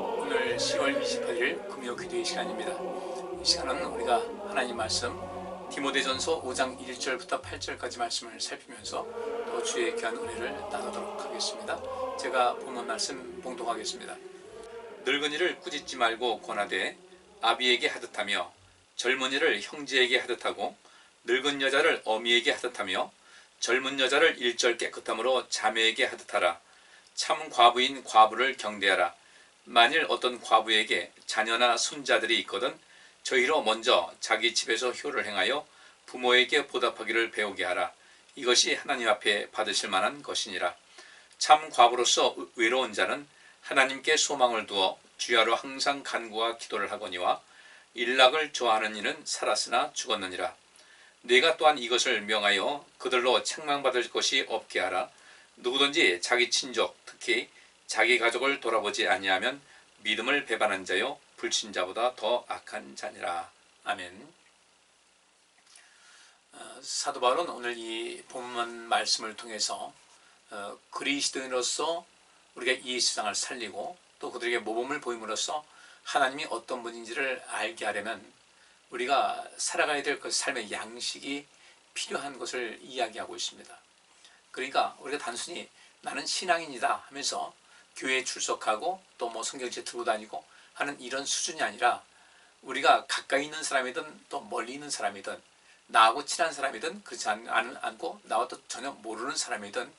오늘 10월 28일 금요 기도의 시간입니다. 이 시간은 우리가 하나님 말씀 디모데전서 5장 1절부터 8절까지 말씀을 살피면서 또 주의 귀한 은혜를 나누도록 하겠습니다. 제가 본문 말씀 봉독하겠습니다. 늙은이를 꾸짖지 말고 권하되 아비에게 하듯하며 젊은이를 형제에게 하듯하고 늙은 여자를 어미에게 하듯하며 젊은 여자를 일절 깨끗함으로 자매에게 하듯하라. 참 과부인 과부를 경대하라. 만일 어떤 과부에게 자녀나 손자들이 있거든 저희로 먼저 자기 집에서 효를 행하여 부모에게 보답하기를 배우게 하라. 이것이 하나님 앞에 받으실 만한 것이니라. 참 과부로서 외로운 자는 하나님께 소망을 두어 주야로 항상 간구와 기도를 하거니와 일락을 좋아하는 이는 살았으나 죽었느니라. 네가 또한 이것을 명하여 그들로 책망받을 것이 없게 하라. 누구든지 자기 친족 특히 자기 가족을 돌아보지 아니하면 믿음을 배반한 자요 불신자보다 더 악한 자니라. 아멘. 사도 바울은 오늘 이 본문 말씀을 통해서 그리스도인으로서 우리가 이 세상을 살리고 또 그들에게 모범을 보임으로써 하나님이 어떤 분인지를 알게 하려면 우리가 살아가야 될 그 삶의 양식이 필요한 것을 이야기하고 있습니다. 그러니까 우리가 단순히 나는 신앙인이다 하면서 교회에 출석하고 또 뭐 성경책 들고 다니고 하는 이런 수준이 아니라 우리가 가까이 있는 사람이든 또 멀리 있는 사람이든 나하고 친한 사람이든 그렇지 않고 나와 또 전혀 모르는 사람이든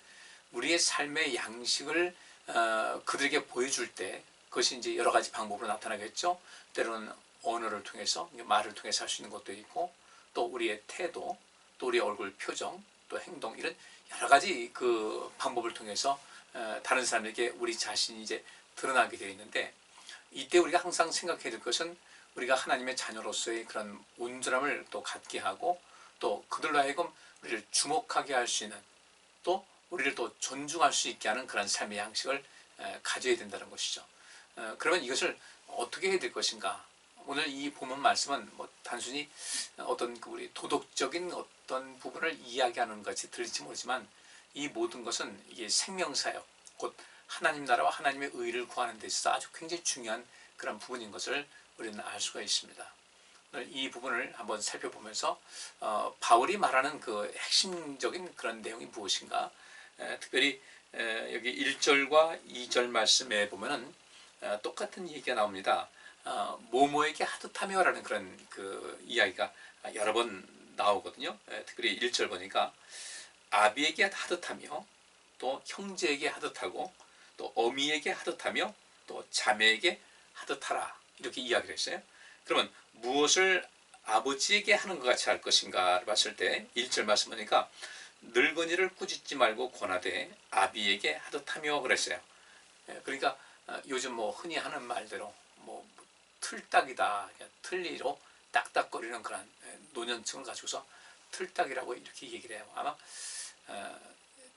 우리의 삶의 양식을 그들에게 보여줄 때 그것이 이제 여러 가지 방법으로 나타나겠죠. 때로는 언어를 통해서 말을 통해서 할 수 있는 것도 있고 또 우리의 태도 또 우리의 얼굴 표정 또 행동 이런 여러 가지 그 방법을 통해서 다른 사람에게 우리 자신이 이제 드러나게 되어 있는데 이때 우리가 항상 생각해야 될 것은 우리가 하나님의 자녀로서의 그런 온전함을 또 갖게 하고 또 그들로 하여금 우리를 주목하게 할 수 있는 또 우리를 또 존중할 수 있게 하는 그런 삶의 양식을 가져야 된다는 것이죠. 그러면 이것을 어떻게 해야 될 것인가? 오늘 이 본문 말씀은 뭐 단순히 어떤 우리 도덕적인 어떤 부분을 이야기하는 것이 들릴지 모르지만 이 모든 것은 이게 생명사역, 곧 하나님 나라와 하나님의 의를 구하는 데 있어서 아주 굉장히 중요한 그런 부분인 것을 우리는 알 수가 있습니다. 오늘 이 부분을 한번 살펴보면서 바울이 말하는 그 핵심적인 그런 내용이 무엇인가? 특별히 여기 1절과 2절 말씀에 보면은 똑같은 얘기가 나옵니다. 모모에게 하듯하며 라는 그런 그 이야기가 여러 번 나오거든요. 특별히 1절 보니까 아비에게 하듯하며 또 형제에게 하듯하고 또 어미에게 하듯하며 또 자매에게 하듯하라 이렇게 이야기를 했어요. 그러면 무엇을 아버지에게 하는 것 같이 할 것인가를 봤을 때 1절 말씀 보니까 늙은이를 꾸짖지 말고 권하되 아비에게 하듯하며 그랬어요. 그러니까 요즘 뭐 흔히 하는 말대로 뭐 틀딱이다, 틀니로 딱딱거리는 그런 노년층을 가지고서 틀딱이라고 이렇게 얘기를 해요. 아마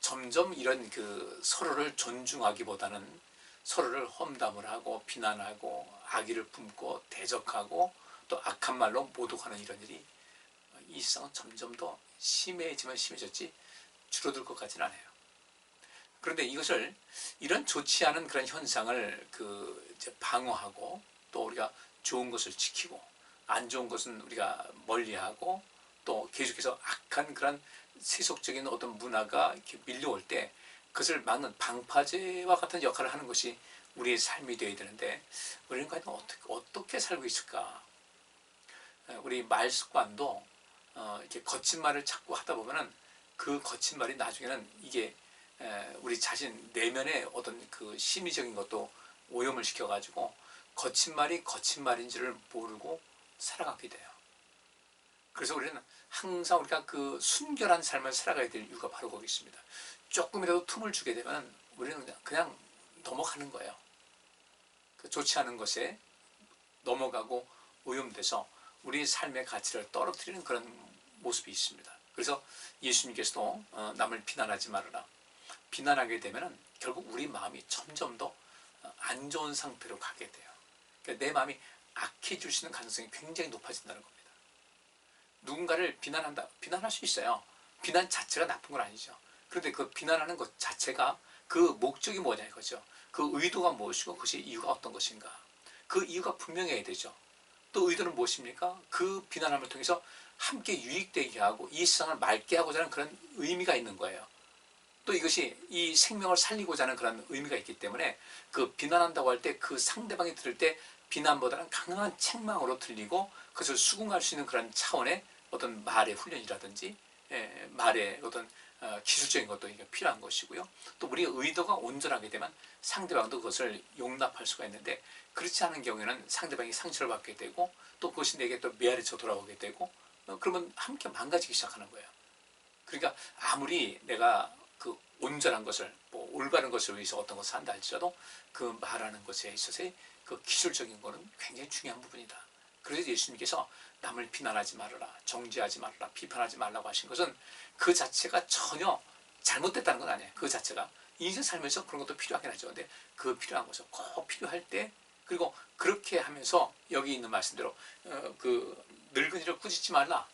점점 이런 그 서로를 존중하기보다는 서로를 험담을 하고 비난하고 악의를 품고 대적하고 또 악한 말로 모독하는 이런 일이 이 세상은 점점 더 심해지면 심해졌지 줄어들 것 같지는 않아요. 그런데 이것을 이런 좋지 않은 그런 현상을 이제 방어하고 또 우리가 좋은 것을 지키고 안 좋은 것은 우리가 멀리하고 또 계속해서 악한 그런 세속적인 어떤 문화가 이렇게 밀려올 때 그것을 막는 방파제와 같은 역할을 하는 것이 우리의 삶이 되어야 되는데 우리는 과연 어떻게 살고 있을까? 우리 말 습관도 이렇게 거친 말을 자꾸 하다 보면은 그 거친 말이 나중에는 이게 우리 자신 내면의 어떤 그 심리적인 것도 오염을 시켜가지고 거친 말이 거친 말인지를 모르고 살아가게 돼요. 그래서 우리는 항상 우리가 그 순결한 삶을 살아가야 될 이유가 바로 거기 있습니다. 조금이라도 틈을 주게 되면 우리는 그냥 넘어가는 거예요. 그 좋지 않은 것에 넘어가고 오염돼서 우리 삶의 가치를 떨어뜨리는 그런 모습이 있습니다. 그래서 예수님께서도 남을 비난하지 말아라. 비난하게 되면 결국 우리 마음이 점점 더 안 좋은 상태로 가게 돼요. 그러니까 내 마음이 악해질 수 있는 가능성이 굉장히 높아진다는 겁니다. 누군가를 비난할 수 있어요. 비난 자체가 나쁜 건 아니죠. 그런데 그 비난하는 것 자체가 그 목적이 뭐냐 이거죠. 그 의도가 무엇이고 그것이 이유가 어떤 것인가. 그 이유가 분명해야 되죠. 또 의도는 무엇입니까? 그 비난함을 통해서 함께 유익되게 하고 이 세상을 맑게 하고자 하는 그런 의미가 있는 거예요. 또 이것이 이 생명을 살리고자 하는 그런 의미가 있기 때문에 그 비난한다고 할 때 그 상대방이 들을 때 비난보다는 강한 책망으로 들리고 그것을 수긍할 수 있는 그런 차원의 어떤 말의 훈련이라든지 말의 어떤 기술적인 것도 필요한 것이고요. 또 우리의 의도가 온전하게 되면 상대방도 그것을 용납할 수가 있는데 그렇지 않은 경우에는 상대방이 상처를 받게 되고 또 그것이 내게 또 메아리쳐 돌아오게 되고 그러면 함께 망가지기 시작하는 거예요. 그러니까 아무리 내가 그 온전한 것을 뭐 올바른 것을 위해서 어떤 것을 한다 할지라도 그 말하는 것에 있어서의 그 기술적인 거는 굉장히 중요한 부분이다. 그래서 예수님께서 남을 비난하지 말아라, 정죄하지 말아라, 비판하지 말라고 하신 것은 그 자체가 전혀 잘못됐다는 건 아니에요. 그 자체가 인생 살면서 그런 것도 필요하긴 하죠. 근데 그 필요한 것은 꼭 필요할 때 그리고 그렇게 하면서 여기 있는 말씀대로 그 늙은이를 꾸짖지 말라.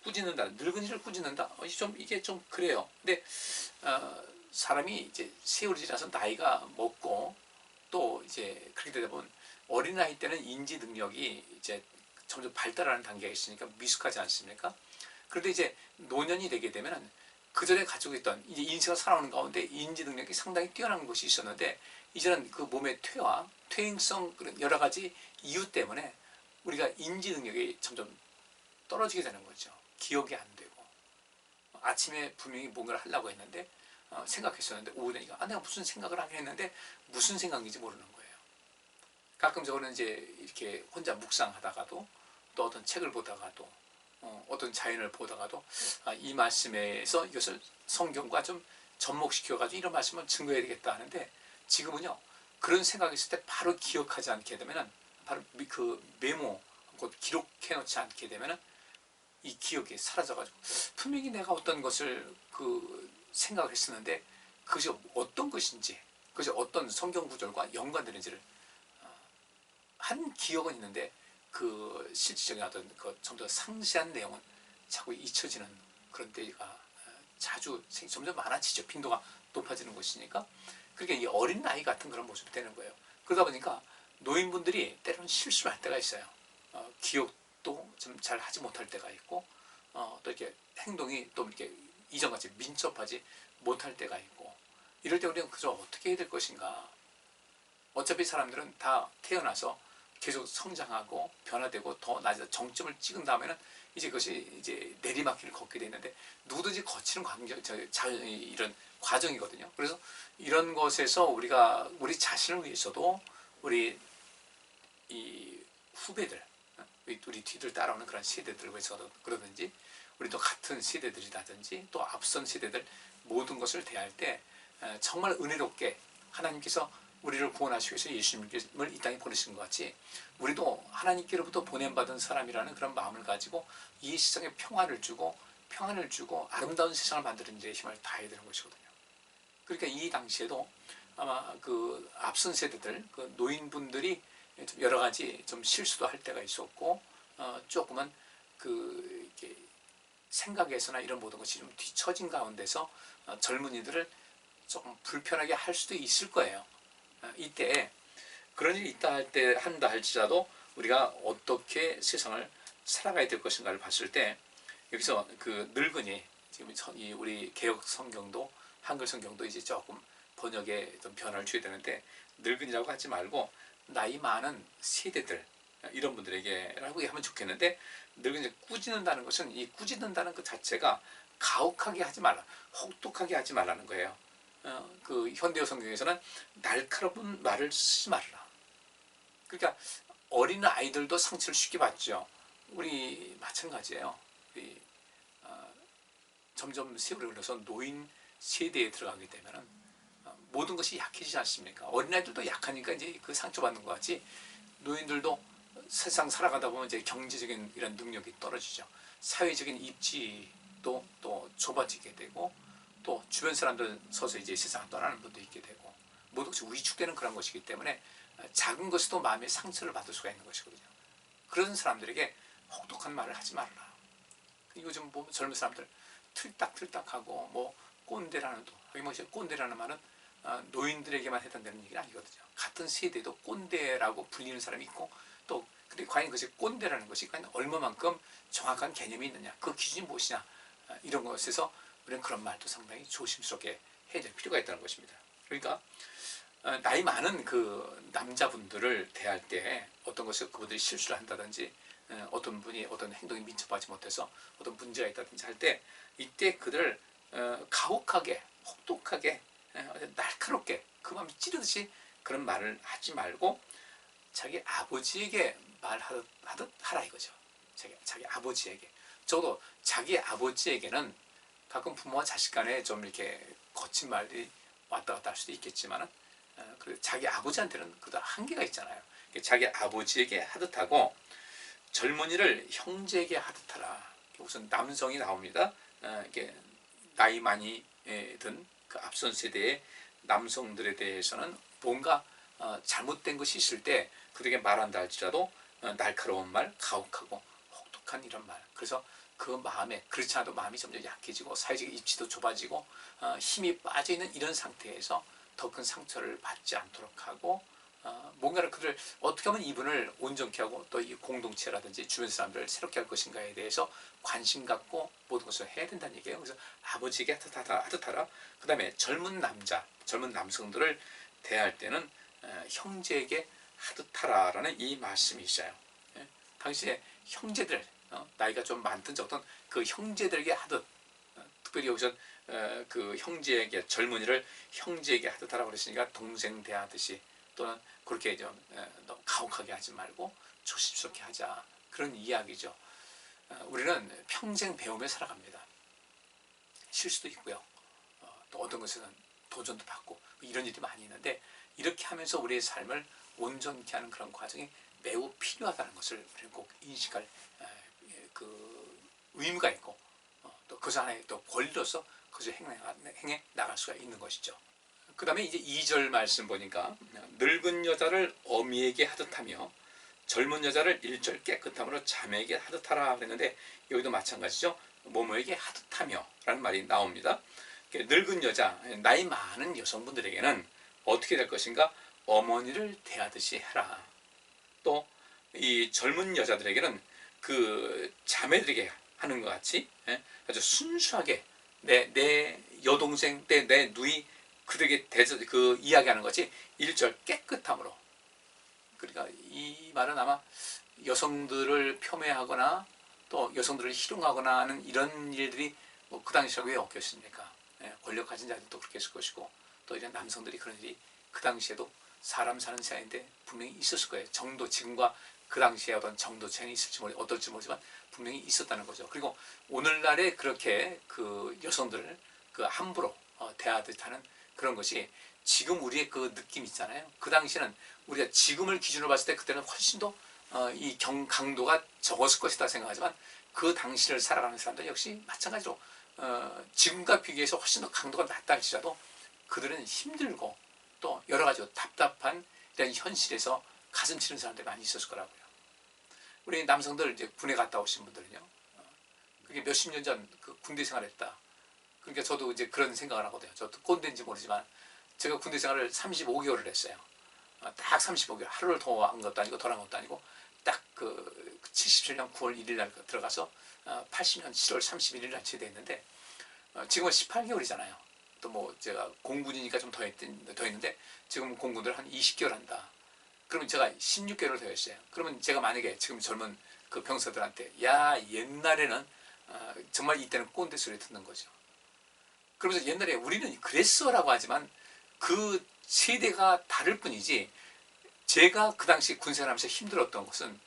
꾸짖는다, 늙은이를 꾸짖는다. 이게 좀 그래요. 근데 사람이 이제 세월이 지나서 나이가 먹고 또 이제 그렇게 되다 보면 어린 나이 때는 인지 능력이 이제 점점 발달하는 단계가 있으니까 미숙하지 않습니까? 그런데 이제 노년이 되게 되면은 그 전에 가지고 있던 이제 인생을 살아오는 가운데 인지 능력이 상당히 뛰어난 것이 있었는데 이제는 그 몸의 퇴화, 퇴행성 그런 여러 가지 이유 때문에 우리가 인지 능력이 점점 떨어지게 되는 거죠. 기억이 안 되고 아침에 분명히 뭔가를 하려고 했는데 생각했었는데 오후 되니까 내가 무슨 생각을 하긴 했는데 무슨 생각인지 모르는 거예요. 가끔 저는 이제 이렇게 혼자 묵상하다가도 또 어떤 책을 보다가도 어떤 자연을 보다가도 이 말씀에서 이것을 성경과 좀 접목시켜가지고 이런 말씀을 증거해야 되겠다 하는데 지금은요 그런 생각이 있을 때 바로 기억하지 않게 되면은 바로 그 메모 곧 기록해 놓지 않게 되면은 이 기억이 사라져가지고 분명히 내가 어떤 것을 그 생각을 했었는데 그것이 어떤 것인지 그것이 어떤 성경 구절과 연관되는지를 한 기억은 있는데 그 실질적인 어떤 그 좀 더 상세한 내용은 자꾸 잊혀지는 그런 때가 자주 점점 많아지죠. 빈도가 높아지는 것이니까. 그러니까 이 어린 나이 같은 그런 모습이 되는 거예요. 그러다 보니까 노인분들이 때로는 실수를 할 때가 있어요. 기억도 좀 잘 하지 못할 때가 있고 또 이렇게 행동이 또 이렇게 이전같이 민첩하지 못할 때가 있고 이럴 때 우리는 그저 어떻게 해야 될 것인가. 어차피 사람들은 다 태어나서 계속 성장하고 변화되고 더 낮은 정점을 찍은 다음에는 이제 그것이 이제 내리막길을 걷게 되는데 누구든지 거치는 이런 과정이거든요. 그래서 이런 것에서 우리가 우리 자신을 위해서도 우리 이 후배들, 우리 뒤를 따라오는 그런 세대들을 위해서도 그러든지 우리 또 같은 세대들이라든지 또 앞선 세대들 모든 것을 대할 때 정말 은혜롭게 하나님께서 우리를 구원하시기 위해서 예수님을 이 땅에 보내신 것 같이 우리도 하나님께로부터 보냄받은 사람이라는 그런 마음을 가지고 이 세상에 평안을 주고 아름다운 세상을 만드는 데 힘을 다해야 되는 것이거든요. 그러니까 이 당시에도 아마 그 앞선 세대들, 그 노인분들이 좀 여러 가지 좀 실수도 할 때가 있었고 조금은 그 이렇게 생각에서나 이런 모든 것이 좀 뒤처진 가운데서 젊은이들을 조금 불편하게 할 수도 있을 거예요. 이때 그런 일이 있다 한다 할지라도 우리가 어떻게 세상을 살아가야 될 것인가를 봤을 때 여기서 그 늙은이 지금 우리 개혁 성경도 한글 성경도 이제 조금 번역에 좀 변화를 줘야 되는데 늙은이라고 하지 말고 나이 많은 세대들 이런 분들에게라고 하면 좋겠는데 늙은이 꾸짖는다는 것은 이 꾸짖는다는 그 자체가 가혹하게 하지 말라, 혹독하게 하지 말라는 거예요. 그 현대어 성경에서는 날카로운 말을 쓰지 말라. 그러니까 어린 아이들도 상처를 쉽게 받죠. 우리 마찬가지예요. 우리, 점점 세월이 흘러서 노인 세대에 들어가게 되면은 모든 것이 약해지지 않습니까? 어린아이들도 약하니까 이제 그 상처받는 것 같이 노인들도 세상 살아가다 보면 이제 경제적인 이런 능력이 떨어지죠. 사회적인 입지도 또 좁아지게 되고 또 주변 사람들 서서 이제 세상을 떠나는 분도 있게 되고 모든 것이 위축되는 그런 것이기 때문에 작은 것에도 마음의 상처를 받을 수가 있는 것이거든요. 그런 사람들에게 혹독한 말을 하지 말라. 요즘 보면 젊은 사람들 틀딱틀딱하고 뭐 꼰대라는 또 꼰대라는 말은 노인들에게만 해당되는 얘기는 아니거든요. 같은 세대도 꼰대라고 불리는 사람이 있고, 또 근데 과연 그것이 꼰대라는 것이 과연 얼마만큼 정확한 개념이 있느냐, 그 기준이 무엇이냐, 이런 것에서 우리는 그런 말도 상당히 조심스럽게 해야 될 필요가 있다는 것입니다. 그러니까 나이 많은 그 남자분들을 대할 때 어떤 것을 그분들이 실수를 한다든지, 어떤 분이 어떤 행동이 민첩하지 못해서 어떤 문제가 있다든지 할 때, 이때 그들을 가혹하게, 혹독하게, 날카롭게 그 마음이 찌르듯이 그런 말을 하지 말고 자기 아버지에게 말하듯 하라 이거죠. 자기 아버지에게. 적어도 자기 아버지에게는 가끔 부모와 자식 간에 좀 이렇게 거친 말이 왔다 갔다 할 수도 있겠지만, 자기 아버지한테는 그래도 한계가 있잖아요. 자기 아버지에게 하듯 하고, 젊은이를 형제에게 하듯 하라. 우선 남성이 나옵니다. 이게 나이 많이 든 그 앞선 세대의 남성들에 대해서는 뭔가 잘못된 것이 있을 때 그들에게 말한다 할지라도 날카로운 말, 가혹하고 혹독한 이런 말. 그래서 그 마음에, 그렇지 않아도 마음이 점점 약해지고 사회적 입지도 좁아지고 힘이 빠져있는 이런 상태에서 더 큰 상처를 받지 않도록 하고, 뭔가를 그들 어떻게 하면 이분을 온전케 하고 또 이 공동체라든지 주변 사람들을 새롭게 할 것인가에 대해서 관심 갖고 모든 것을 해야 된다는 얘기예요. 그래서 아버지에게 하듯 하라. 그 다음에 젊은 남성들을 대할 때는 형제에게 하듯 하라라는 이 말씀이 있어요. 당시에 형제들, 나이가 좀 많든 적든 그 형제들에게 하듯, 특별히 여기서 그 형제에게, 젊은이를 형제에게 하듯 하라고 그랬으니까 동생 대하듯이, 또는 그렇게 좀 너무 가혹하게 하지 말고 조심스럽게 하자, 그런 이야기죠. 우리는 평생 배우며 살아갑니다. 실수도 있고요. 또 어떤 것에는 도전도 받고 이런 일이 많이 있는데, 이렇게 하면서 우리의 삶을 온전케 하는 그런 과정이 매우 필요하다는 것을 우리는 꼭 인식할 그 의무가 있고, 또 그것을 하나의 또 권리로서 그것을 행해 나갈 수가 있는 것이죠. 그 다음에 이제 2절 말씀 보니까 늙은 여자를 어미에게 하듯 하며 젊은 여자를 일절 깨끗함으로 자매에게 하듯 하라 그랬는데, 여기도 마찬가지죠. 뭐뭐에게 하듯 하며 라는 말이 나옵니다. 늙은 여자, 나이 많은 여성분들에게는 어떻게 될 것인가? 어머니를 대하듯이 해라. 또 이 젊은 여자들에게는 그 자매들에게 하는 것 같이 아주 순수하게 내 여동생, 내 누이, 그들에게 대해서 그 이야기하는 것이 일절 깨끗함으로. 그러니까 이 말은 아마 여성들을 폄훼하거나 또 여성들을 희롱하거나 하는 이런 일들이 그 당시에 왜 없겠습니까? 권력 가진 자들도 그렇게 했을 것이고, 또 이런 남성들이 그런 일이 그 당시에도 사람 사는 사이인데 분명히 있었을 거예요. 정도, 지금과 그 당시에 어떤 정도 차이는 있을지 어떨지 모르지만 분명히 있었다는 거죠. 그리고 오늘날에 그렇게 그 여성들을 그 함부로 대하듯 하는 그런 것이 지금 우리의 그 느낌 있잖아요. 그 당시에는 우리가 지금을 기준으로 봤을 때 그때는 훨씬 더 이 강도가 적었을 것이다 생각하지만, 그 당시를 살아가는 사람들 역시 마찬가지로 지금과 비교해서 훨씬 더 강도가 낮다 할지라도 그들은 힘들고 또 여러 가지 답답한 이런 현실에서 가슴 치는 사람들이 많이 있었을 거라고요. 우리 남성들 이제 군에 갔다 오신 분들은요, 그게 몇십 년 전 그 군대 생활했다. 그러니까 저도 이제 그런 생각을 하거든요. 저도 꼰대인지 모르지만 제가 군대 생활을 35개월을 했어요. 딱 35개월, 하루를 더 한 것도 아니고 덜 한 것도 아니고 딱 그 77년 9월 1일 날 들어가서 80년 7월 31일 날 제대했는데, 지금은 18개월이잖아요. 또 뭐 제가 공군이니까 좀 더 했는데 지금 공군들 한 20개월 한다. 그러면 제가 16개월을 더 했어요. 그러면 제가 만약에 지금 젊은 그 병사들한테 야 옛날에는 정말 이때는 꼰대 소리 듣는 거죠. 그러면서 옛날에 우리는 그랬어라고 하지만 그 세대가 다를 뿐이지, 제가 그 당시 군생활하면서 힘들었던 것은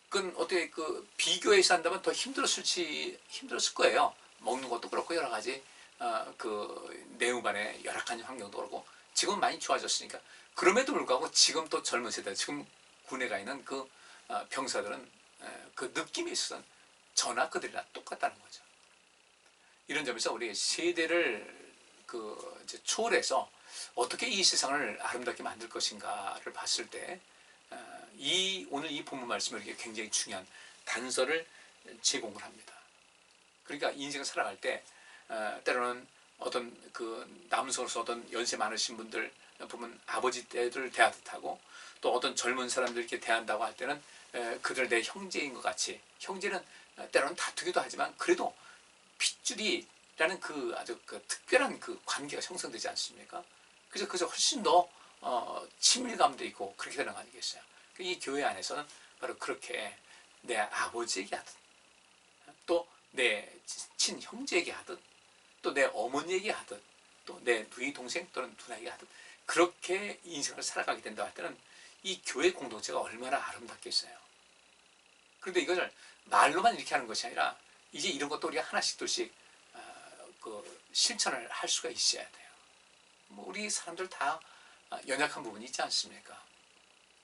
그건 어떻게 그 비교해서 한다면 더 힘들었을 거예요. 먹는 것도 그렇고 여러 가지 그 내후반의 열악한 환경도 그렇고 지금 많이 좋아졌으니까. 그럼에도 불구하고 지금 또 젊은 세대, 지금 군에 가 있는 그 병사들은 그 느낌에 있어서는 저나 그들이나 똑같다는 거죠. 이런 점에서 우리 세대를 그 이제 초월해서 어떻게 이 세상을 아름답게 만들 것인가를 봤을 때 오늘 이 본문 말씀은 이렇게 굉장히 중요한 단서를 제공을 합니다. 그러니까 인생을 살아갈 때 때로는 어떤 그 남성으로서 어떤 연세 많으신 분들 보면 아버지 때를 대하듯 하고, 또 어떤 젊은 사람들 이렇게 대한다고 할 때는 그들 내 형제인 것 같이, 형제는 때로는 다투기도 하지만 그래도 핏줄이라는 그 아주 그 특별한 그 관계가 형성되지 않습니까? 그래서 훨씬 더 친밀감도 있고 그렇게 되는 거 아니겠어요? 이 교회 안에서는 바로 그렇게 내 아버지에게 하든, 또 내 친형제에게 하든, 또 내 어머니에게 하든, 또 내 누이 동생 또는 누나에게 하든, 그렇게 인생을 살아가게 된다 할 때는 이 교회 공동체가 얼마나 아름답겠어요. 그런데 이것을 말로만 이렇게 하는 것이 아니라 이제 이런 것도 우리가 하나씩 둘씩 그 실천을 할 수가 있어야 돼요. 뭐 우리 사람들 다 연약한 부분이 있지 않습니까?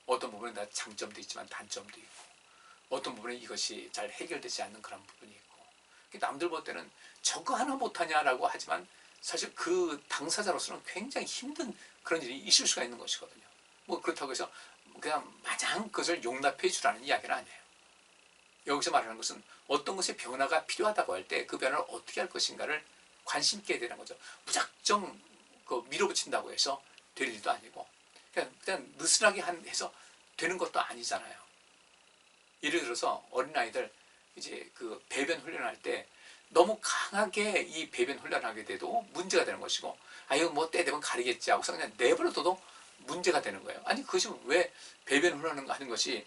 어떤 부분은 다 장점도 있지만 단점도 있고, 어떤 부분은 이것이 잘 해결되지 않는 그런 부분이 있고, 남들 볼 때는 저거 하나 못하냐라고 하지만 사실 그 당사자로서는 굉장히 힘든 그런 일이 있을 수가 있는 것이거든요. 뭐 그렇다고 해서 그냥 마냥 그것을 용납해 주라는 이야기는 아니에요. 여기서 말하는 것은 어떤 것의 변화가 필요하다고 할 때 그 변화를 어떻게 할 것인가를 관심 있게 해야 되는 거죠. 무작정 밀어붙인다고 해서 될 일도 아니고, 그냥 느슨하게 해서 되는 것도 아니잖아요. 예를 들어서 어린아이들 이제 그 배변 훈련할 때 너무 강하게 이 배변 훈련을 하게 돼도 문제가 되는 것이고, 이거 뭐 때 되면 가리겠지 하고 그냥 내버려둬도 문제가 되는 거예요. 아니 그것이 왜 배변 훈련하는 것이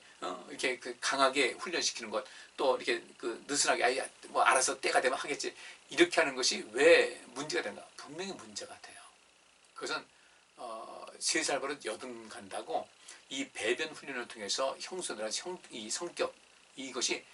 이렇게 그 강하게 훈련시키는 것, 또 이렇게 그 느슨하게 뭐 알아서 때가 되면 하겠지, 이렇게 하는 것이 왜 문제가 되는가? 분명히 문제가 돼요. 그것은 3살 버릇 여든 간다고 이 배변 훈련을 통해서 형성되는 이 성격, 이것이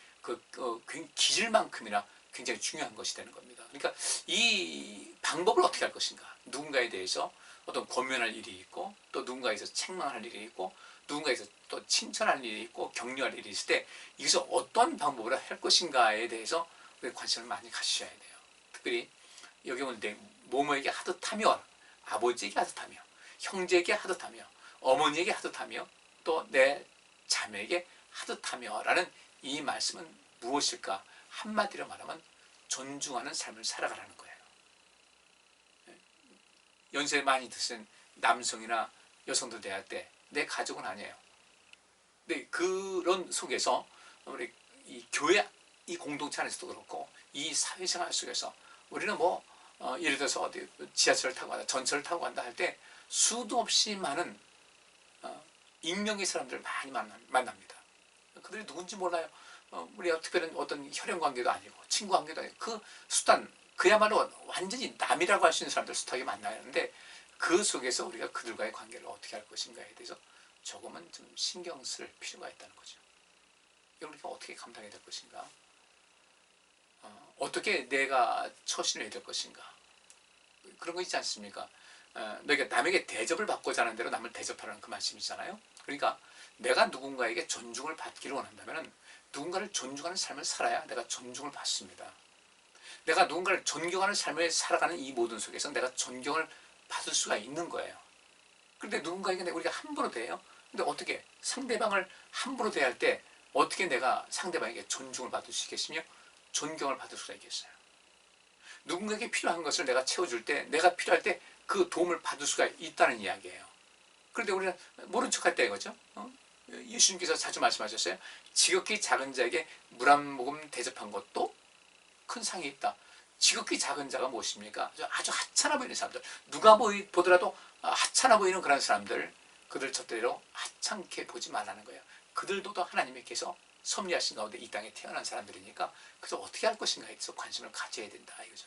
기질만큼이나 굉장히 중요한 것이 되는 겁니다. 그러니까 이 방법을 어떻게 할 것인가, 누군가에 대해서 어떤 권면할 일이 있고, 또 누군가에서 책망할 일이 있고, 누군가에서 또 칭찬할 일이 있고, 격려할 일이 있을 때 이것을 어떤 방법으로 할 것인가에 대해서 관심을 많이 가지셔야 돼요. 특별히 여기 오는데 모모에게 하듯하며, 아버지에게 하듯하며, 형제에게 하듯하며, 어머니에게 하듯하며, 또 내 자매에게 하듯하며 라는 이 말씀은 무엇일까? 한마디로 말하면 존중하는 삶을 살아가라는 거예요. 연세 많이 드신 남성이나 여성들 대할 때 내 가족은 아니에요. 근데 그런 속에서 우리 이 교회, 이 공동체 안에서도 그렇고 이 사회생활 속에서 우리는 뭐 예를 들어서 어디 지하철을 타고 간다, 전철을 타고 간다 할 때 수도 없이 많은 익명의 사람들을 많이 만납니다. 그들이 누군지 몰라요. 우리가 특별한 어떤 혈연 관계도 아니고 친구 관계도 아니고 그 수단, 그야말로 완전히 남이라고 할 수 있는 사람들 수탁에 만나야 하는데, 그 속에서 우리가 그들과의 관계를 어떻게 할 것인가에 대해서 조금은 좀 신경 쓸 필요가 있다는 거죠. 이걸 우리가 어떻게 감당해야 될 것인가, 어떻게 내가 처신해야 될 것인가, 그런 거 있지 않습니까? 너희가 남에게 대접을 받고자 하는 대로 남을 대접하라는 그 말씀이잖아요. 그러니까 내가 누군가에게 존중을 받기를 원한다면 누군가를 존중하는 삶을 살아야 내가 존중을 받습니다. 내가 누군가를 존경하는 삶을 살아가는 이 모든 속에서 내가 존경을 받을 수가 있는 거예요. 그런데 누군가에게 우리가 함부로 대해요. 근데 어떻게 상대방을 함부로 대할 때 어떻게 내가 상대방에게 존중을 받을 수 있겠으며 존경을 받을 수가 있겠어요? 누군가에게 필요한 것을 내가 채워줄 때, 내가 필요할 때 그 도움을 받을 수가 있다는 이야기예요. 그런데 우리는 모른 척할 때 이거죠. 예수님께서 자주 말씀하셨어요. 지극히 작은 자에게 물 한 모금 대접한 것도 큰 상이 있다. 지극히 작은 자가 무엇입니까? 아주 하찮아 보이는 사람들, 누가 보더라도 하찮아 보이는 그런 사람들, 그들 저대로 하찮게 보지 말라는 거예요. 그들도 하나님께서 섭리하신 가운데 이 땅에 태어난 사람들이니까 그래서 어떻게 할 것인가에 대해서 관심을 가져야 된다 이거죠.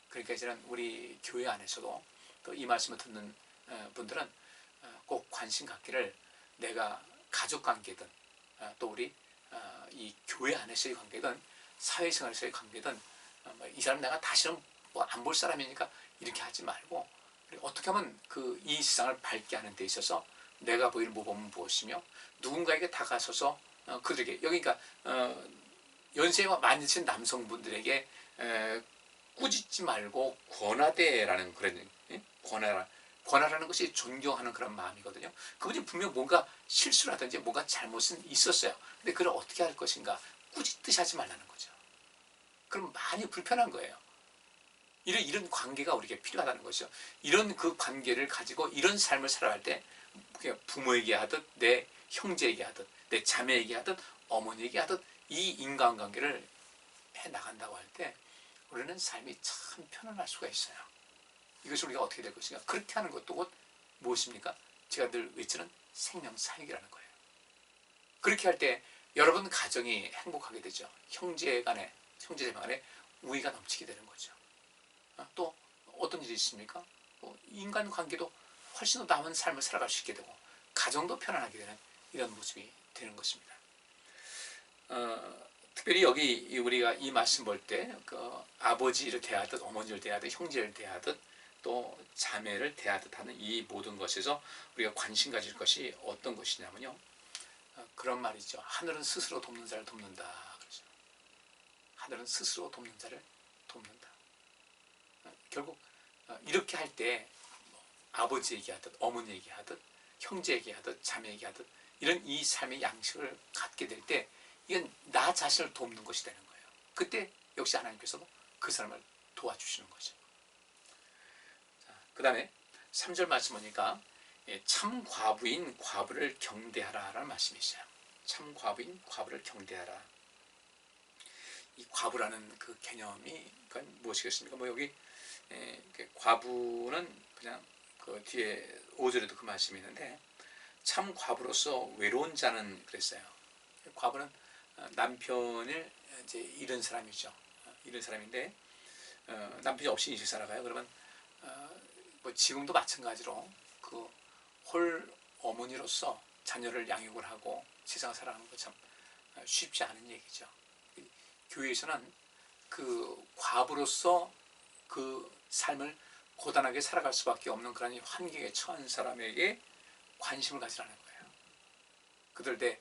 그러니까 이제는 우리 교회 안에서도 또 이 말씀을 듣는 분들은 꼭 관심 갖기를, 내가 가족 관계든 또 우리 이 교회 안에서의 관계든 사회생활에서의 관계든 이 사람 내가 다시는 뭐 안 볼 사람이니까 이렇게 하지 말고, 어떻게 하면 이 세상을 밝게 하는 데 있어서 내가 보이는 모범은 무엇이며 누군가에게 다가서서 그들에게, 여기 그러니까 연세가 많이 드신 남성분들에게 꾸짖지 말고 권하되라는 그런, 권하라는 것이 존경하는 그런 마음이거든요. 그분이 분명 뭔가 실수를 하든지 뭔가 잘못은 있었어요. 근데 그걸 어떻게 할 것인가, 꾸짖듯이 하지 말라는 거죠. 그럼 많이 불편한 거예요. 이런 관계가 우리에게 필요하다는 것이죠. 이런 그 관계를 가지고 이런 삶을 살아갈 때 부모에게 하듯 내 형제에게 하듯 내 자매에게 하듯 어머니에게 하듯 이 인간관계를 해나간다고 할 때 우리는 삶이 참 편안할 수가 있어요. 이것이 우리가 어떻게 될 것인가. 그렇게 하는 것도 곧 무엇입니까? 제가 늘 외치는 생명사역이라는 거예요. 그렇게 할 때 여러분 가정이 행복하게 되죠. 형제자매 간에 우애가 넘치게 되는 거죠. 또 어떤 일이 있습니까? 인간관계도 훨씬 더 나은 삶을 살아갈 수 있게 되고 가정도 편안하게 되는 이런 모습이 되는 것입니다. 특별히 여기 우리가 이 말씀 볼 때 아버지를 대하듯 어머니를 대하듯 형제를 대하듯 또 자매를 대하듯 하는 이 모든 것에서 우리가 관심 가질 것이 어떤 것이냐면요. 그런 말이죠. 하늘은 스스로 돕는 자를 돕는다. 그렇죠? 하늘은 스스로 돕는 자를 돕는다. 결국 이렇게 할 때 아버지에게 하듯 어머니에게 하듯 형제에게 하듯 자매에게 하듯 이런 이 삶의 양식을 갖게 될 때 이건 나 자신을 돕는 것이 되는 거예요. 그때 역시 하나님께서도 그 사람을 도와주시는 거죠. 그 다음에 3절 말씀 보니까 참 과부인 과부를 경대하라 라는 말씀이 있어요. 참 과부인 과부를 경대하라. 이 과부라는 그 개념이 무엇이겠습니까? 여기 과부는 그냥 그 뒤에 5절에도 그 말씀이 있는데 참 과부로서 외로운 자는 그랬어요. 과부는 남편을 이제 잃은 사람이죠. 잃은 사람인데 남편이 없이 이제 살아가요. 그러면 지금도 마찬가지로 그 홀 어머니로서 자녀를 양육을 하고 세상을 살아가는 것 참 쉽지 않은 얘기죠. 교회에서는 그 과부로서 그 삶을 고단하게 살아갈 수밖에 없는 그런 환경에 처한 사람에게 관심을 가지라는 거예요. 그들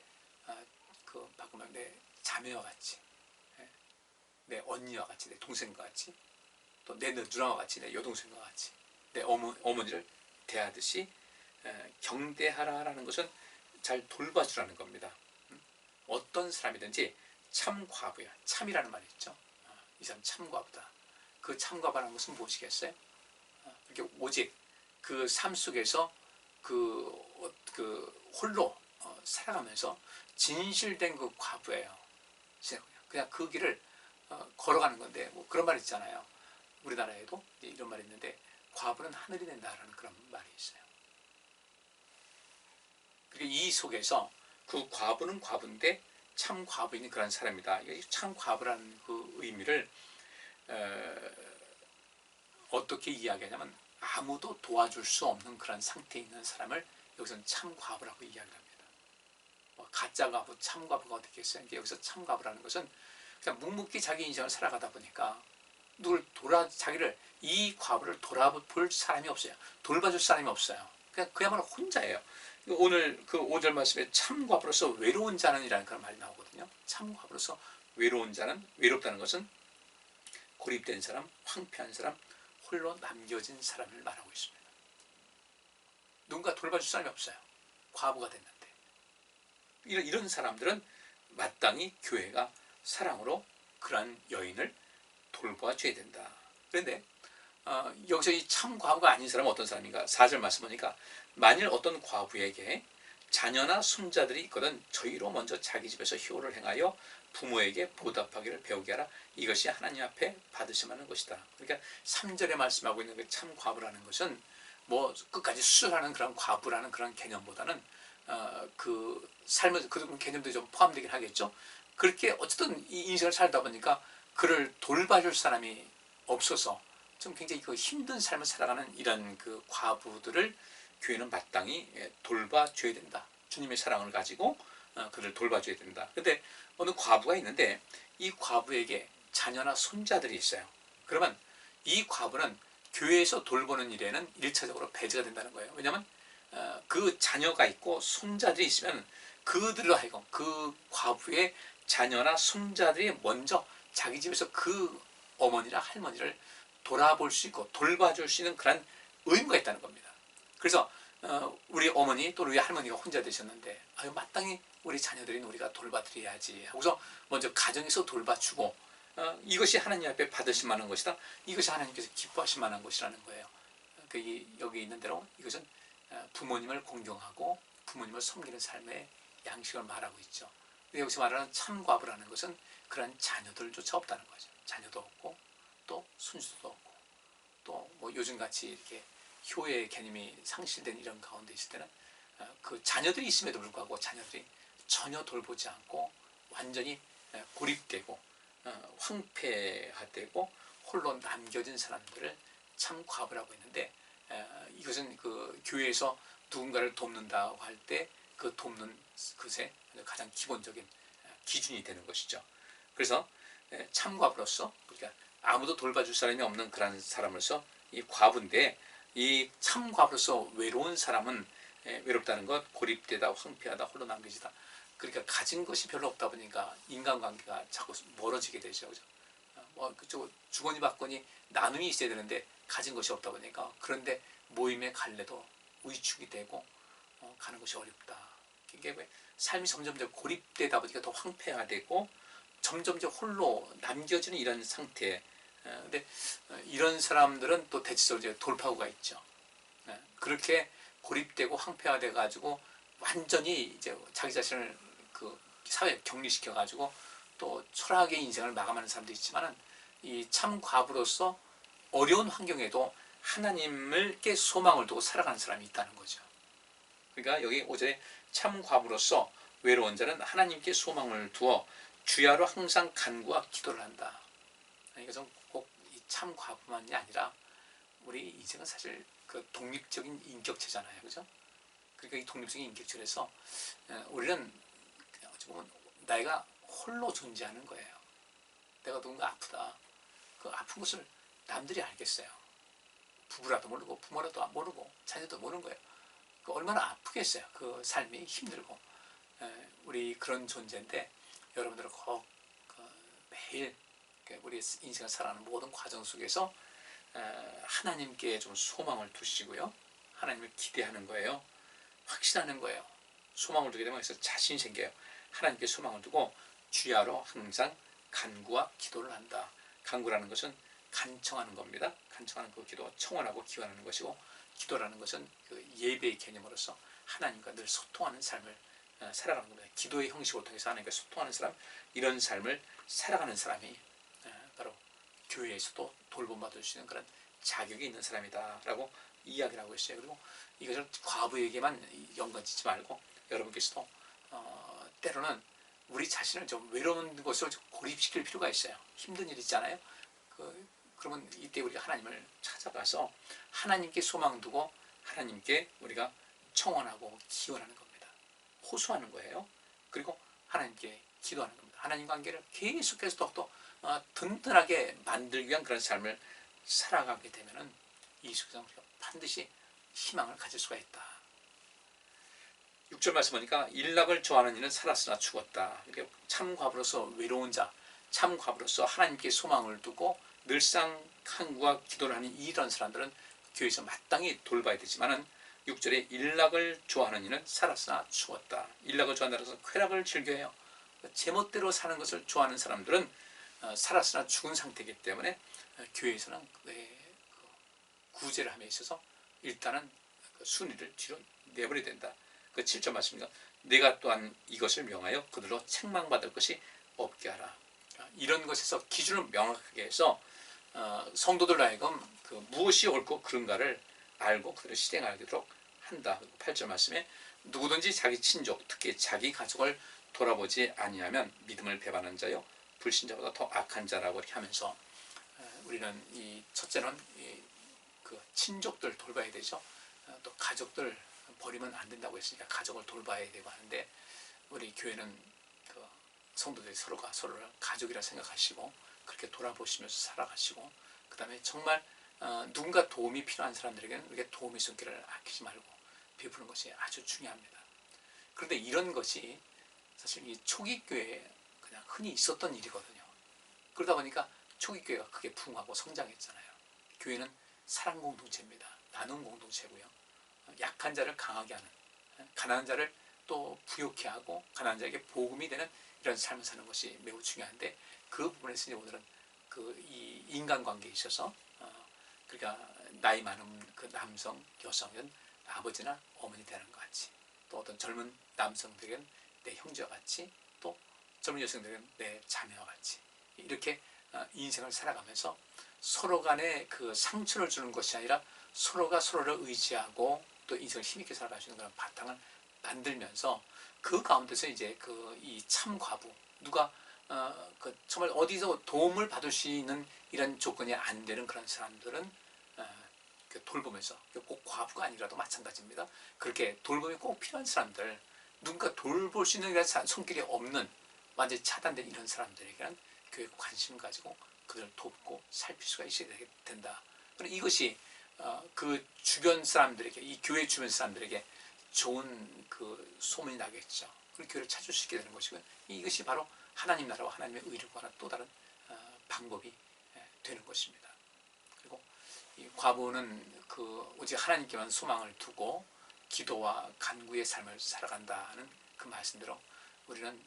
바꾸면 내 자매와 같이, 내 언니와 같이, 내 동생과 같이, 또 내 누나와 같이, 내 여동생과 같이, 내 어머니를 대하듯이 경대하라라는 것은 잘 돌봐주라는 겁니다. 어떤 사람이든지 참 과부야. 참이라는 말이 있죠. 이 사람 참 과부다. 그 참 과부라는 것은 무엇이겠어요? 이렇게 오직 그 삶 속에서 홀로 살아가면서 진실된 그 과부예요. 그냥 그 길을 걸어가는 건데 그런 말 있잖아요. 우리나라에도 이런 말이 있는데 과부는 하늘이 된다라는 그런 말이 있어요. 이 속에서 그 과부는 과부인데 참 과부인 그런 사람이다. 참 과부라는 그 의미를 어떻게 이야기하냐면 아무도 도와줄 수 없는 그런 상태에 있는 사람을 여기서는 참 과부라고 이야기합니다. 가짜 과부, 참 과부가 어떻게 있어요? 여기서 참 과부라는 것은 그냥 묵묵히 자기 인생을 살아가다 보니까 자기를 이 과부를 돌아볼 사람이 없어요. 돌봐줄 사람이 없어요. 그야말로 혼자예요. 오늘 그 5절 말씀에 참 과부로서 외로운 자는 이라는 그런 말이 나오거든요. 참 과부로서 외로운 자는, 외롭다는 것은 고립된 사람, 황폐한 사람, 홀로 남겨진 사람을 말하고 있습니다. 누군가 돌봐줄 사람이 없어요. 과부가 됐는데. 이런 사람들은 마땅히 교회가 사랑으로 그러한 여인을 돌봐줘야 된다. 그런데 여기서 이 참 과부가 아닌 사람은 어떤 사람인가? 4절 말씀 보니까 만일 어떤 과부에게 자녀나 손자들이 있거든 저희로 먼저 자기 집에서 효를 행하여 부모에게 보답하기를 배우게 하라. 이것이 하나님 앞에 받으심 하는 것이다. 그러니까 3절에 말씀하고 있는 그 참 과부라는 것은 끝까지 수술하는 그런 과부라는 그런 개념보다는 그 삶의 그런 개념도 좀 포함되긴 하겠죠. 그렇게 어쨌든 이 인생을 살다 보니까 그를 돌봐줄 사람이 없어서 좀 굉장히 그 힘든 삶을 살아가는 이런 그 과부들을 교회는 마땅히 돌봐줘야 된다. 주님의 사랑을 가지고 그를 돌봐줘야 된다. 그런데 어느 과부가 있는데 이 과부에게 자녀나 손자들이 있어요. 그러면 이 과부는 교회에서 돌보는 일에는 1차적으로 배제가 된다는 거예요. 왜냐하면 그 자녀가 있고 손자들이 있으면 그들로 하여금 그 과부의 자녀나 손자들이 먼저 자기 집에서 그 어머니나 할머니를 돌아볼 수 있고 돌봐줄 수 있는 그런 의무가 있다는 겁니다. 그래서 우리 어머니 또는 우리 할머니가 혼자 되셨는데 마땅히 우리 자녀들인 우리가 돌봐드려야지 하고서 먼저 가정에서 돌봐주고 이것이 하나님 앞에 받으실 만한 것이다. 이것이 하나님께서 기뻐하실 만한 것이라는 거예요. 여기 있는 대로 이것은 부모님을 공경하고 부모님을 섬기는 삶의 양식을 말하고 있죠. 여기서 말하는 참과부라는 것은 그런 자녀들조차 없다는 거죠. 자녀도 없고 또 손주도 없고 또 뭐 요즘같이 이렇게 효의 개념이 상실된 이런 가운데 있을 때는 그 자녀들이 있음에도 불구하고 자녀들이 전혀 돌보지 않고 완전히 고립되고 황폐화되고 홀로 남겨진 사람들을 참과부라고 했는데, 이것은 그 교회에서 누군가를 돕는다고 할 때 그 돕는 것의 가장 기본적인 기준이 되는 것이죠. 그래서 참과부로서, 그러니까 아무도 돌봐줄 사람이 없는 그런 사람으로서 이 과부인데, 이 참과부로서 외로운 사람은 외롭다는 것, 고립되다, 황폐하다, 홀로 남겨지다. 그러니까 가진 것이 별로 없다 보니까 인간관계가 자꾸 멀어지게 되죠. 그죠? 그쪽 주거니 받거니 나눔이 있어야 되는데 가진 것이 없다 보니까, 그런데 모임에 갈래도 위축이 되고 가는 것이 어렵다. 이게 삶이 점점 고립되다 보니까 더 황폐화되고 점점 홀로 남겨지는 이런 상태. 근데 이런 사람들은 또 대체적으로 돌파구가 있죠. 그렇게 고립되고 황폐화돼 가지고 완전히 이제 자기 자신을 그 사회에 격리시켜 가지고 또 초라하게 인생을 마감하는 사람도 있지만은, 이 참과부로서 어려운 환경에도 하나님을께 소망을 두고 살아가는 사람이 있다는 거죠. 그러니까 여기 5절에 참과부로서 외로운 자는 하나님께 소망을 두어 주야로 항상 간구와 기도를 한다. 이것은 꼭 이 참과부만이 아니라 우리 인생은 사실 그 독립적인 인격체잖아요. 그죠? 그러니까 이 독립적인 인격체에서 우리는 어찌 보면 나이가 홀로 존재하는 거예요. 내가 누군가 아프다. 그 아픈 것을 남들이 알겠어요. 부부라도 모르고 부모라도 모르고 자녀도 모르는 거예요. 얼마나 아프겠어요. 그 삶이 힘들고. 우리 그런 존재인데, 여러분들은 꼭 매일 우리 인생을 살아가는 모든 과정 속에서 하나님께 좀 소망을 두시고요. 하나님을 기대하는 거예요. 확신하는 거예요. 소망을 두게 되면 그래서 자신이 생겨요. 하나님께 소망을 두고 주야로 항상 간구와 기도를 한다. 간구라는 것은 간청하는 겁니다. 간청하는 그 기도, 청원하고 기원하는 것이고, 기도라는 것은 그 예배의 개념으로서 하나님과 늘 소통하는 삶을 살아가는 겁니다. 기도의 형식을 통해서 하나님과 소통하는 사람, 이런 삶을 살아가는 사람이 바로 교회에서도 돌봄받을 수 있는 그런 자격이 있는 사람이다 라고 이야기를 하고 있어요. 그리고 이것을 과부에게만 연관짓지 말고 여러분께서도 때로는 우리 자신을 좀 외로운 것을 고립시킬 필요가 있어요. 힘든 일 있잖아요. 그러면 이때 우리가 하나님을 찾아가서 하나님께 소망 두고 하나님께 우리가 청원하고 기원하는 겁니다. 호소하는 거예요. 그리고 하나님께 기도하는 겁니다. 하나님 관계를 계속해서 또 든든하게 만들기 위한 그런 삶을 살아가게 되면은 이 속에서 우리가 반드시 희망을 가질 수가 있다. 6절 말씀 보니까 일락을 좋아하는 이는 살았으나 죽었다. 이렇게 참과부로서 외로운 자, 참과부로서 하나님께 소망을 두고 늘상 간구와 기도를 하는 이런 사람들은 교회에서 마땅히 돌봐야 되지만은, 6절에 일락을 좋아하는 이는 살았으나 죽었다. 일락을 좋아한다는 것은 쾌락을 즐겨해요. 제멋대로 사는 것을 좋아하는 사람들은 살았으나 죽은 상태이기 때문에 교회에서는 구제를 함에 있어서 일단은 순위를 뒤로 내버려야 된다. 그 7절 말씀입니다. 내가 또한 이것을 명하여 그들로 책망받을 것이 없게 하라. 이런 것에서 기준을 명확하게 해서 성도들 하여금 무엇이 옳고 그른가를 알고 그들을 실행하도록 한다. 8절 말씀에 누구든지 자기 친족, 특히 자기 가족을 돌아보지 아니하면 믿음을 배반한 자요 불신자보다 더 악한 자라고 이렇게 하면서, 우리는 이 첫째는 그 친족들 돌봐야 되죠. 또 가족들 버리면 안 된다고 했으니까 가족을 돌봐야 되고 하는데, 우리 교회는 그 성도들이 서로가 서로를 가족이라 생각하시고 그렇게 돌아보시면서 살아가시고, 그 다음에 정말 누군가 도움이 필요한 사람들에게는 우리가 도움의 손길을 아끼지 말고 베푸는 것이 아주 중요합니다. 그런데 이런 것이 사실 이 초기교회에 그냥 흔히 있었던 일이거든요. 그러다 보니까 초기교회가 크게 부흥하고 성장했잖아요. 교회는 사랑 공동체입니다. 나눔 공동체고요. 약한 자를 강하게 하는, 가난한 자를 또 부욕해 하고 가난한 자에게 복음이 되는 이런 삶을 사는 것이 매우 중요한데, 그 부분에서 이제 오늘은 이 인간관계에 있어서 그러니까 나이 많은 그 남성, 여성은 아버지나 어머니 되는 것 같이, 또 어떤 젊은 남성들에게는 내 형제와 같이, 또 젊은 여성들에게는 내 자매와 같이, 이렇게 인생을 살아가면서 서로 간에 그 상처를 주는 것이 아니라 서로가 서로를 의지하고 또 인생을 힘있게 살아갈 수 있는 그런 바탕을 만들면서, 그 가운데서 이제 이 참과부, 누가 정말 어디서 도움을 받을 수 있는 이런 조건이 안 되는 그런 사람들은 돌보면서, 꼭 과부가 아니라도 마찬가지입니다. 그렇게 돌봄이 꼭 필요한 사람들, 누군가 돌볼 수 있는 손길이 없는 완전히 차단된 이런 사람들에게는 교회가 관심 가지고 그들을 돕고 살필 수가 있어야 된다. 이것이 그 주변 사람들에게, 이 교회 주변 사람들에게 좋은 그 소문이 나겠죠. 그리고 교회를 찾을 수 있게 되는 것이고, 이것이 바로 하나님 나라와 하나님의 의를 구하는 또 다른 방법이 되는 것입니다. 그리고 이 과부는 오직 하나님께만 소망을 두고 기도와 간구의 삶을 살아간다는 그 말씀대로, 우리는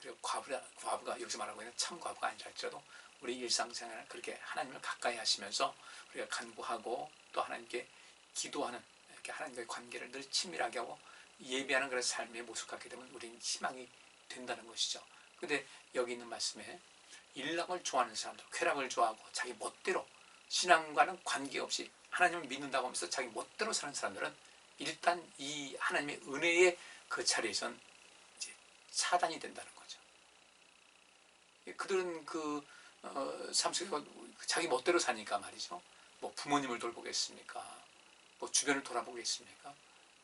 우리가 과부가 여기서 말하고 있는 참 과부가 아니라 할지라도 우리 일상생활을 그렇게 하나님을 가까이 하시면서 우리가 간구하고 또 하나님께 기도하는, 이렇게 하나님과의 관계를 늘 친밀하게 하고 예배하는 그런 삶의 모습 갖게 되면 우리는 희망이 된다는 것이죠. 근데 여기 있는 말씀에 일락을 좋아하는 사람들, 쾌락을 좋아하고 자기 멋대로 신앙과는 관계없이 하나님을 믿는다고 하면서 자기 멋대로 사는 사람들은 일단 이 하나님의 은혜의 그 자리에선 이제 차단이 된다는 거죠. 그들은 삶 속에 자기 멋대로 사니까 말이죠. 뭐 부모님을 돌보겠습니까? 뭐 주변을 돌아보겠습니까?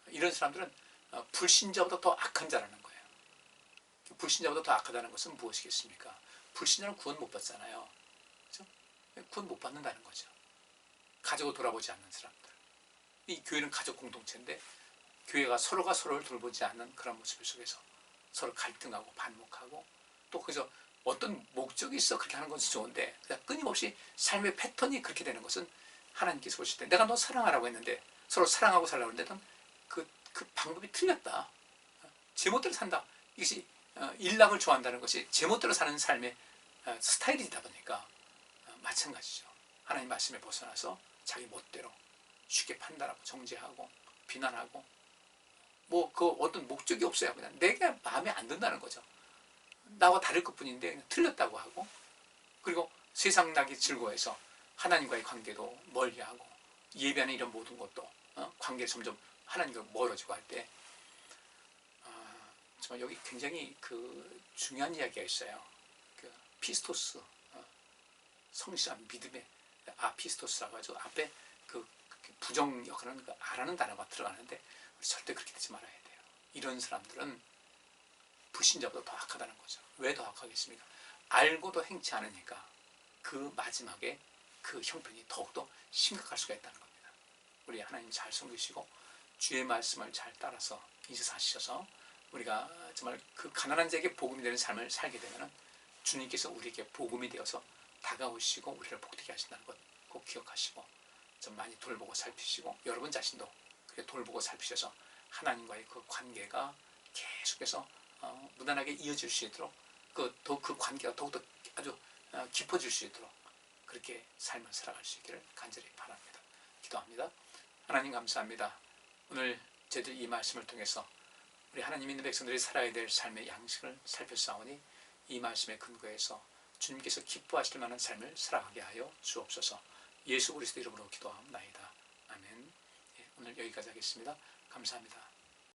이런 사람들은 불신자보다 더 악한 자라는 거예요. 불신자보다 더 악하다는 것은 무엇이겠습니까? 불신자는 구원 못 받잖아요. 그렇죠? 구원 못 받는다는 거죠. 가족을 돌아보지 않는 사람들. 이 교회는 가족 공동체인데 교회가 서로가 서로를 돌보지 않는 그런 모습 속에서 서로 갈등하고 반목하고, 또 거기서 어떤 목적이 있어 그렇게 하는 것은 좋은데 그냥 끊임없이 삶의 패턴이 그렇게 되는 것은 하나님께서 보실 때 내가 너 사랑하라고 했는데 서로 사랑하고 살라고 했는데 그 방법이 틀렸다. 제멋대로 산다. 이것이 일락을 좋아한다는 것이 제멋대로 사는 삶의 스타일이다 보니까 마찬가지죠. 하나님 말씀에 벗어나서 자기 멋대로 쉽게 판단하고 정죄하고 비난하고, 뭐 어떤 목적이 없어요. 그냥 내가 마음에 안 든다는 거죠. 나와 다를 것뿐인데 그냥 틀렸다고 하고, 그리고 세상 나기 즐거워해서 하나님과의 관계도 멀리하고 예배하는 이런 모든 것도 관계를 점점 하나님과 멀어지고 할 때, 정말 여기 굉장히 중요한 이야기가 있어요. 피스토스, 성실한 믿음의 아피스토스라고 하죠. 앞에 부정 역할은 아라는 단어가 들어가는데 우리 절대 그렇게 되지 말아야 돼요. 이런 사람들은 불신자보다 더 악하다는 거죠. 왜 더 악하겠습니까? 알고도 행치 않으니까 그 마지막에 그 형편이 더욱더 심각할 수가 있다는 겁니다. 우리 하나님 잘 섬기시고 주의 말씀을 잘 따라서 인생 사시셔서 우리가 정말 그 가난한 자에게 복음이 되는 삶을 살게 되면 주님께서 우리에게 복음이 되어서 다가오시고 우리를 복되게 하신다는 것 꼭 기억하시고 좀 많이 돌보고 살피시고, 여러분 자신도 그렇게 돌보고 살피셔서 하나님과의 그 관계가 계속해서 무난하게 이어질 수 있도록, 그 관계가 더욱더 아주 깊어질 수 있도록 그렇게 삶을 살아갈 수 있기를 간절히 바랍니다. 기도합니다. 하나님 감사합니다. 오늘 저희들 이 말씀을 통해서 우리 하나님 있는 백성들이 살아야 될 삶의 양식을 살펴싸우니 이 말씀에 근거해서 주님께서 기뻐하실 만한 삶을 살아가게 하여 주옵소서. 예수 그리스도 이름으로 기도하옵나이다. 아멘. 오늘 여기까지 하겠습니다. 감사합니다.